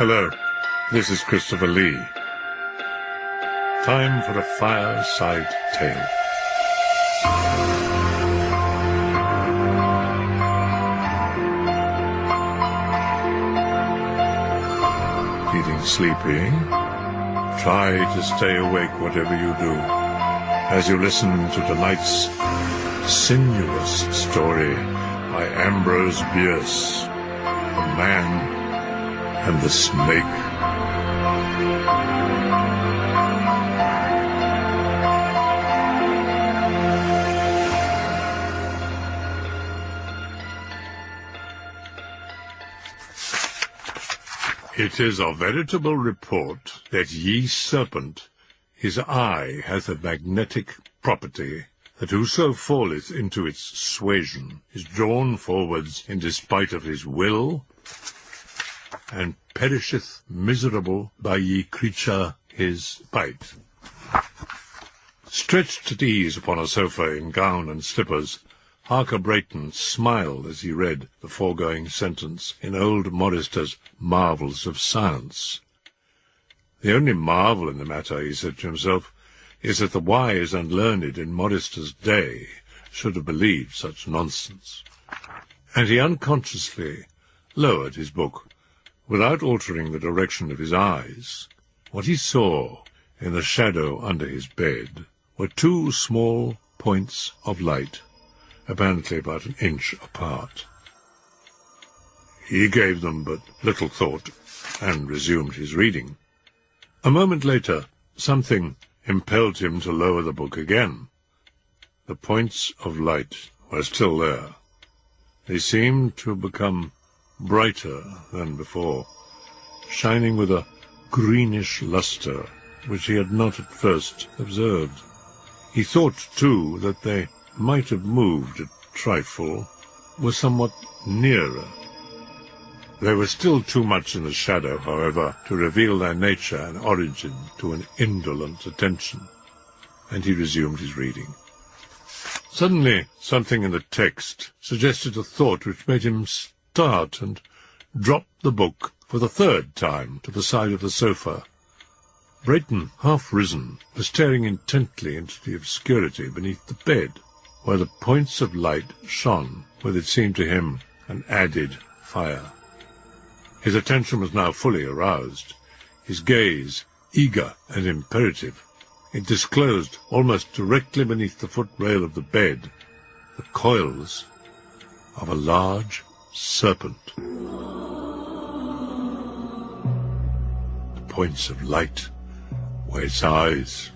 Hello, this is Christopher Lee. Time for a Fireside Tale. Feeling sleepy? Try to stay awake whatever you do, as you listen to tonight's sinuous story by Ambrose Bierce, The Man and the Snake. It is a veritable report that ye serpent, his eye hath a magnetic property, that whoso falleth into its suasion is drawn forwards in despite of his will, and perisheth miserable by ye creature his bite. Stretched at ease upon a sofa in gown and slippers, Harker Brayton smiled as he read the foregoing sentence in old Morister's Marvels of Science. The only marvel in the matter, he said to himself, is that the wise and learned in Morister's day should have believed such nonsense. And he unconsciously lowered his book, without altering the direction of his eyes. What he saw in the shadow under his bed were two small points of light, apparently about an inch apart. He gave them but little thought, and resumed his reading. A moment later, something impelled him to lower the book again. The points of light were still there. They seemed to have become brighter than before, shining with a greenish lustre which he had not at first observed. He thought, too, that they might have moved a trifle, were somewhat nearer. They were still too much in the shadow, however, to reveal their nature and origin to an indolent attention, and he resumed his reading. Suddenly, something in the text suggested a thought which made him start and drop the book for the third time to the side of the sofa. Brayton, half risen, was staring intently into the obscurity beneath the bed, where the points of light shone with, it seemed to him, an added fire. His attention was now fully aroused, his gaze eager and imperative. It disclosed, almost directly beneath the footrail of the bed, the coils of a large serpent. The points of light were its eyes,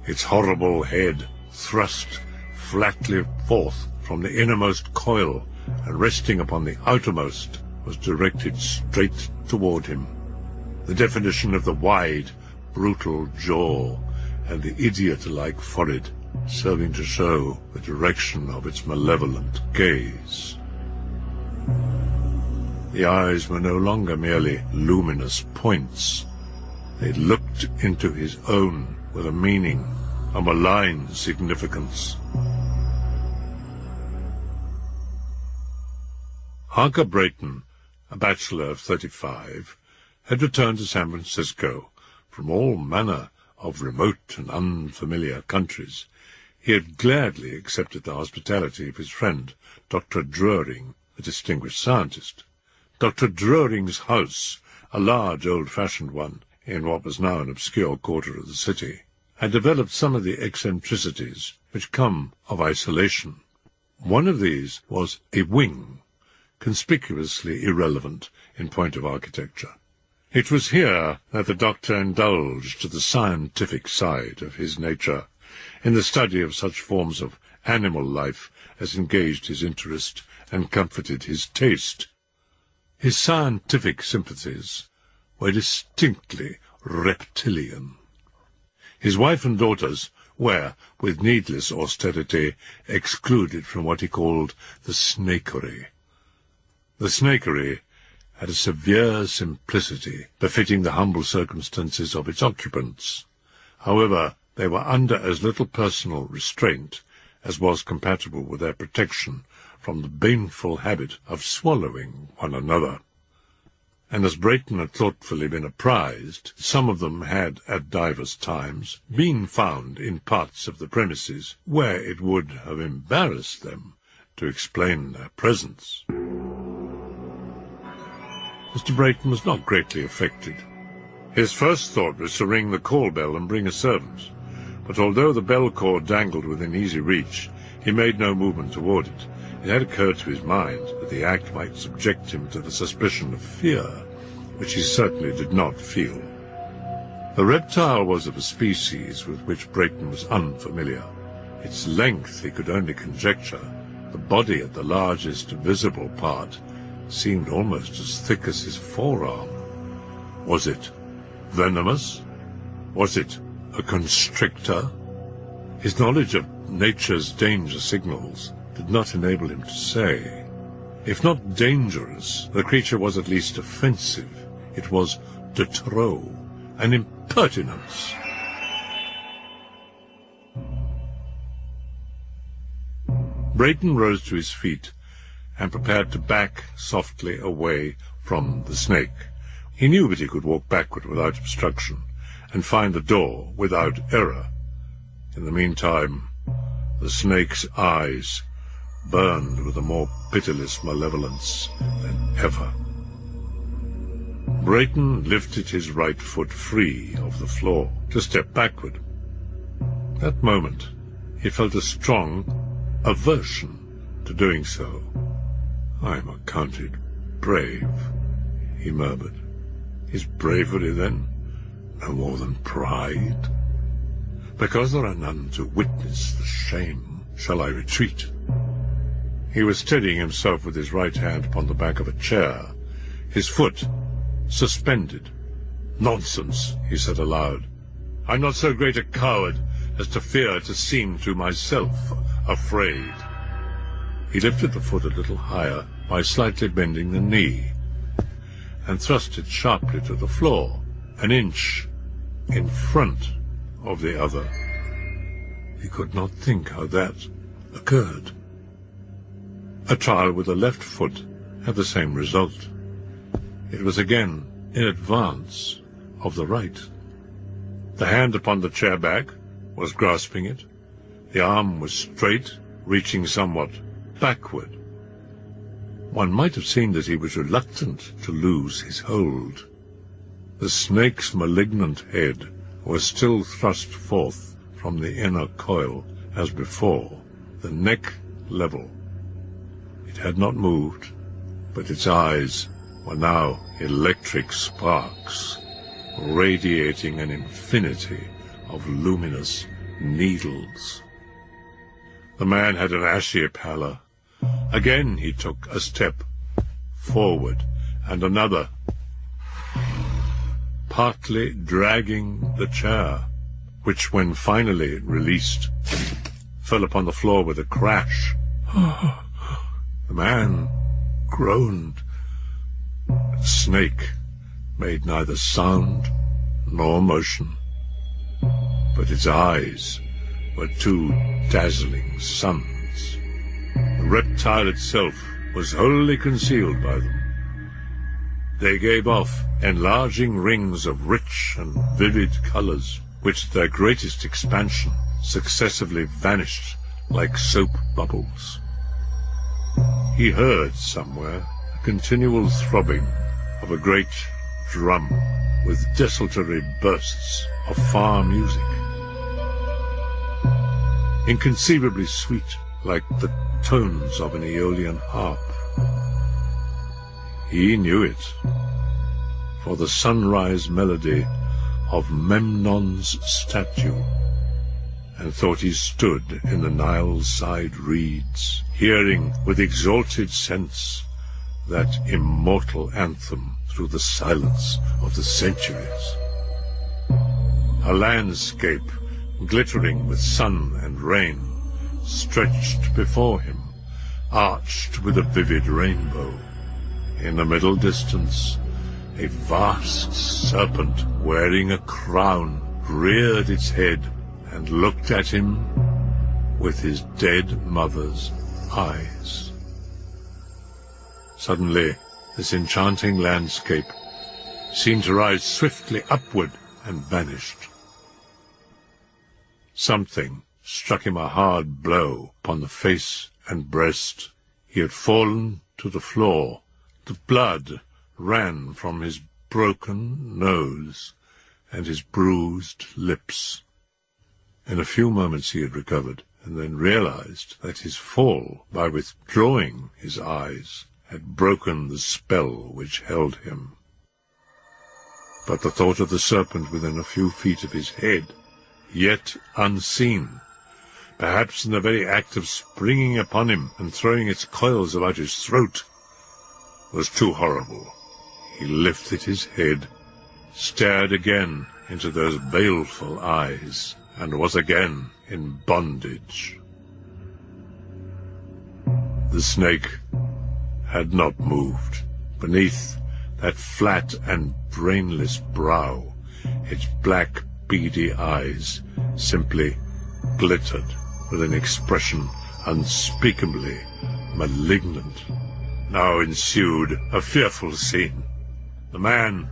its horrible head thrust flatly forth from the innermost coil, and resting upon the outermost, was directed straight toward him. The definition of the wide, brutal jaw and the idiot-like forehead serving to show the direction of its malevolent gaze. The eyes were no longer merely luminous points. They looked into his own with a meaning, a malign significance. Harker Brayton, a bachelor of 35, had returned to San Francisco from all manner of remote and unfamiliar countries. He had gladly accepted the hospitality of his friend, Dr. Druring, a distinguished scientist. Dr. Druring's house, a large old-fashioned one in what was now an obscure quarter of the city, had developed some of the eccentricities which come of isolation. One of these was a wing, conspicuously irrelevant in point of architecture. It was here that the doctor indulged the scientific side of his nature, in the study of such forms of animal life as engaged his interest and comforted his taste. His scientific sympathies were distinctly reptilian. His wife and daughters were, with needless austerity, excluded from what he called the snakery. The snakery had a severe simplicity befitting the humble circumstances of its occupants. However, they were under as little personal restraint as was compatible with their protection from the baneful habit of swallowing one another. and as Brayton had thoughtfully been apprised, some of them had, at divers times, been found in parts of the premises where it would have embarrassed them to explain their presence. Mr. Brayton was not greatly affected. His first thought was to ring the call bell and bring a servant, but although the bell cord dangled within easy reach, he made no movement toward it. It had occurred to his mind that the act might subject him to the suspicion of fear, which he certainly did not feel. The reptile was of a species with which Brayton was unfamiliar. Its length he could only conjecture. The body at the largest visible part seemed almost as thick as his forearm. Was it venomous? Was it a constrictor? His knowledge of nature's danger signals did not enable him to say. If not dangerous, the creature was at least offensive. It was de trop, an impertinence. Brayton rose to his feet and prepared to back softly away from the snake. He knew that he could walk backward without obstruction and find the door without error. In the meantime, the snake's eyes burned with a more pitiless malevolence than ever. Brayton lifted his right foot free of the floor to step backward. That moment, he felt a strong aversion to doing so. "I'm accounted brave," he murmured. "Is bravery, then, no more than pride? Because there are none to witness the shame, shall I retreat?" He was steadying himself with his right hand upon the back of a chair, his foot suspended. "Nonsense," he said aloud. "I'm not so great a coward as to fear to seem to myself afraid." He lifted the foot a little higher by slightly bending the knee, and thrust it sharply to the floor, an inch in front of the other. He could not think how that occurred. A trial with the left foot had the same result. It was again in advance of the right. The hand upon the chair back was grasping it. The arm was straight, reaching somewhat backward. One might have seen that he was reluctant to lose his hold. The snake's malignant head was still thrust forth from the inner coil as before, the neck level. It had not moved, but its eyes were now electric sparks, radiating an infinity of luminous needles. The man had an ashy pallor. Again he took a step forward, and another, partly dragging the chair, which, when finally released, fell upon the floor with a crash. The man groaned. The snake made neither sound nor motion, but its eyes were two dazzling suns. The reptile itself was wholly concealed by them. They gave off enlarging rings of rich and vivid colors, which at their greatest expansion successively vanished like soap bubbles. He heard somewhere a continual throbbing of a great drum with desultory bursts of far music, inconceivably sweet like the tones of an Aeolian harp. He knew it for the sunrise melody of Memnon's statue, and thought he stood in the Nile's side reeds, hearing with exalted sense that immortal anthem through the silence of the centuries. A landscape glittering with sun and rain stretched before him, arched with a vivid rainbow. In the middle distance, a vast serpent wearing a crown reared its head and looked at him with his dead mother's eyes. Suddenly, this enchanting landscape seemed to rise swiftly upward and vanished. Something struck him a hard blow upon the face and breast. He had fallen to the floor. The blood ran from his broken nose and his bruised lips. In a few moments he had recovered, and then realized that his fall, by withdrawing his eyes, had broken the spell which held him. But the thought of the serpent within a few feet of his head, yet unseen, perhaps in the very act of springing upon him and throwing its coils about his throat, was too horrible. He lifted his head, stared again into those baleful eyes, and was again in bondage. The snake had not moved. Beneath that flat and brainless brow, its black, beady eyes simply glittered with an expression unspeakably malignant. Now ensued a fearful scene. The man,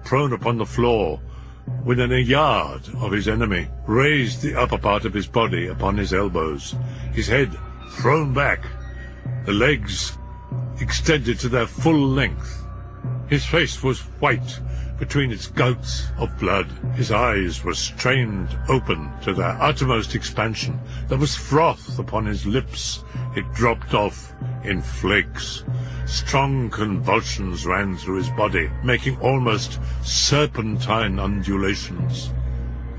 prone upon the floor, within a yard of his enemy, raised the upper part of his body upon his elbows, his head thrown back, the legs extended to their full length. His face was white between its gouts of blood. His eyes were strained open to their uttermost expansion. There was froth upon his lips. It dropped off in flakes. Strong convulsions ran through his body, making almost serpentine undulations.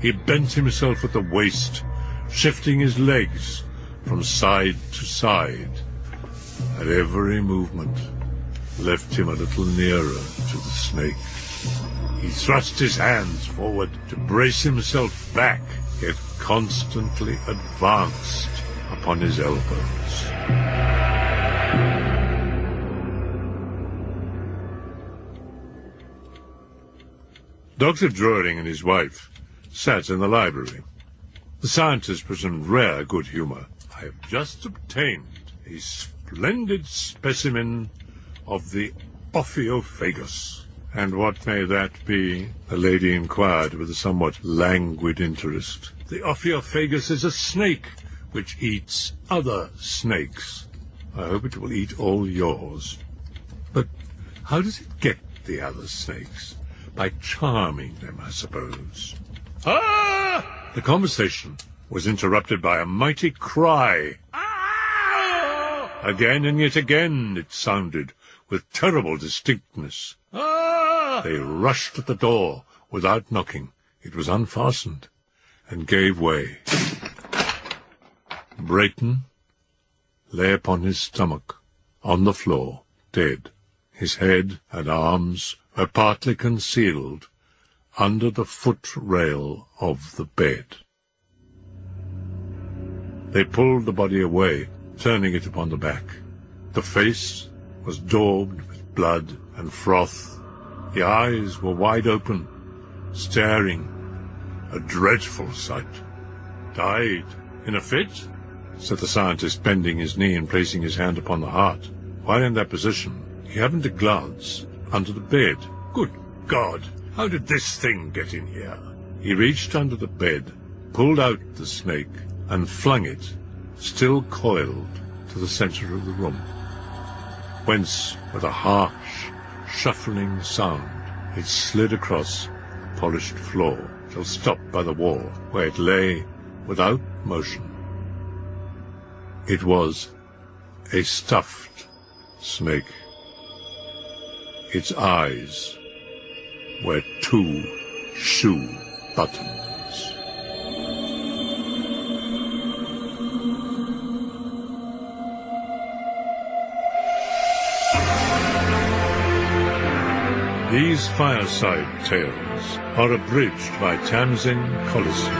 He bent himself at the waist, shifting his legs from side to side. At every movement left him a little nearer to the snake. He thrust his hands forward to brace himself back, yet constantly advanced upon his elbows. Dr. Druring and his wife sat in the library. The scientist was in rare good humor. "I have just obtained a splendid specimen of the Ophiophagus." "And what may that be?" the lady inquired with a somewhat languid interest. "The Ophiophagus is a snake which eats other snakes. I hope it will eat all yours. But how does it get the other snakes? By charming them, I suppose." "Ah!" The conversation was interrupted by a mighty cry. "Ah!" Again and yet again it sounded, with terrible distinctness. "Ah!" They rushed at the door without knocking. It was unfastened, and gave way. Brayton lay upon his stomach, on the floor, dead. His head and arms were partly concealed under the foot-rail of the bed. They pulled the body away, turning it upon the back. The face was daubed with blood and froth. The eyes were wide open, staring, a dreadful sight. "Died in a fit?" said the scientist, bending his knee and placing his hand upon the heart. While in that position, he happened to glance under the bed. "Good God! How did this thing get in here?" He reached under the bed, pulled out the snake, and flung it, still coiled, to the center of the room, whence, with a harsh, shuffling sound, it slid across the polished floor, till stopped by the wall, where it lay without motion. It was a stuffed snake. Its eyes were 2 shoe buttons. These Fireside Tales are abridged by Tamsin Collison,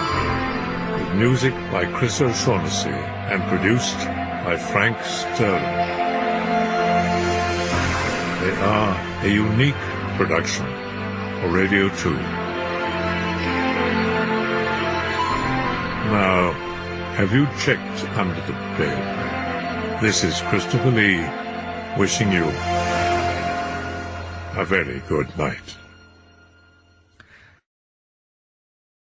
with music by Chris O'Shaughnessy and produced by Frank Sterling. They are a unique production for Radio 2. Now, have you checked under the bed? This is Christopher Lee wishing you A very good night.